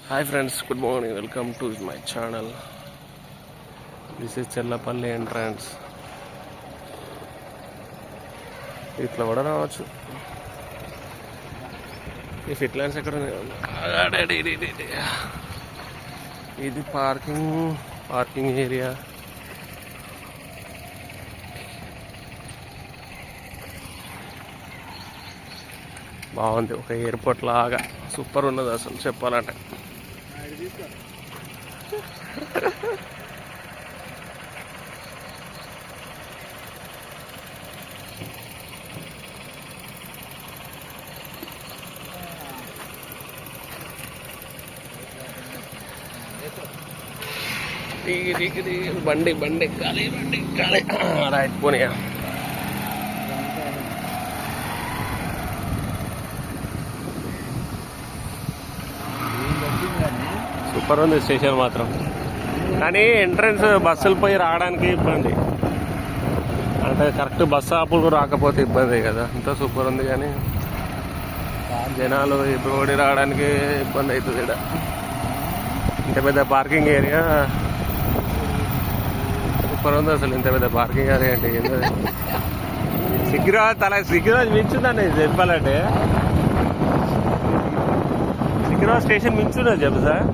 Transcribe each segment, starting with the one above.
Hi friends, good morning. Welcome to my channel. This is Chellapalli entrance. ఇట్లా కూడా రావచ్చు. ఈ ఫిట్ లైన్స్ ఎక్కడ ఇది పార్కింగ్ ఏరియా. బాగుంది, ఒక ఎయిర్పోర్ట్ లాగా సూపర్ ఉన్నది అసలు చెప్పాలంటే. బండి ఎక్కాలి, రైట్ పోనీయా. సూపర్ ఉంది స్టేషన్ మాత్రం, కానీ ఎంట్రన్స్ బస్సులు పోయి రావడానికి ఇబ్బంది. అంటే కరెక్ట్ బస్ ఆపులు రాకపోతే ఇబ్బంది కదా. అంతా సూపర్ ఉంది కానీ జనాలు ఇప్పుడు రావడానికి ఇబ్బంది అవుతుంది. ఇక్కడ ఇంత పెద్ద పార్కింగ్ ఏరియా సూపర్ ఉంది అసలు. ఇంత పెద్ద పార్కింగ్ ఏరియా అంటే ఏంటది? సికింద్రాబాద్ మించుందండి చెప్పాలంటే. సికింద్రాబాద్ స్టేషన్ మించున్నది చెప్పు sir.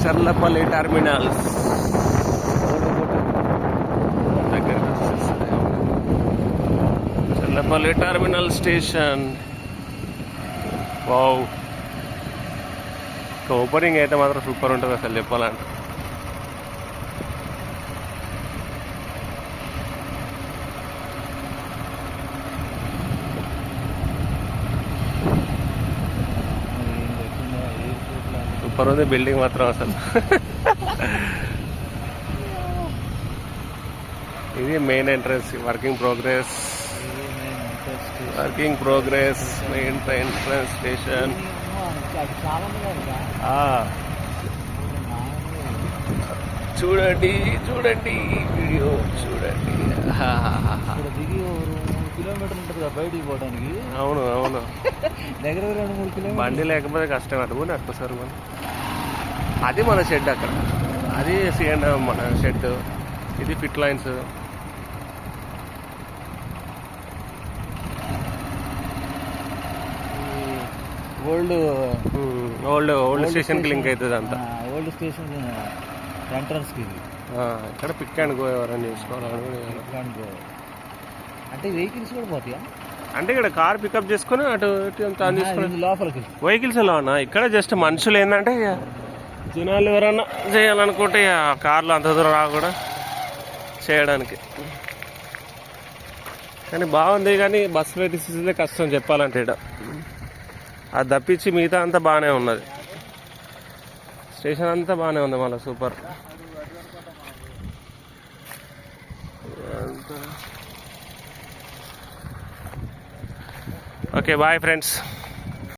Charlapalli terminals Charlapalli terminal station. Wow, opening అయితే మాత్రం సూపర్ ఉంటుంది అసలు చెప్పాలంటే. సూపర్ ఉంది బిల్డింగ్ మాత్రం అసలు. ఇది main entrance. Working progress main entrance station. చూడండి వీడియో చూడండి. కిలోమీటర్ ఉంటుంది బయటికి పోవడానికి. అవును దగ్గర 2-3 కిలోమీటర్. బండి లేకపోతే కష్టం. అడుగుని అట్టుకోసారు మనం. అది మన షెడ్ అక్కడ, అది మన షెడ్. ఇది ఫిట్ లైన్స్. ఓల్డ్ స్టేషన్కి లింక్ అవుతుంది అంతా. ఓల్డ్ స్టేషన్ ఎంట్రన్స్కి. ఇక్కడ పిక్ అండ్ గో ఎవరైనా చేసుకోవాలి. అంటే వెహికల్స్ కూడా పోతాయా? అంటే ఇక్కడ కార్ పికప్ చేసుకుని అటు అంతా తీసుకుని లోపలికి వెహికల్స్ ఎలా ఉన్నా. ఇక్కడ జస్ట్ మనుషులు ఏంటంటే జనాలు ఎవరన్నా చేయాలనుకుంటే కార్లు అంత దూరం రాకుండా చేయడానికి. కానీ బాగుంది, కానీ బస్ ఫెసిలిటీస్ కష్టం చెప్పాలంటే. ఇక్కడ అది తప్పించి మిగతా అంతా బాగానే ఉన్నది. స్టేషన్ అంతా బాగానే ఉంది మళ్ళీ సూపర్. Okay, bye friends.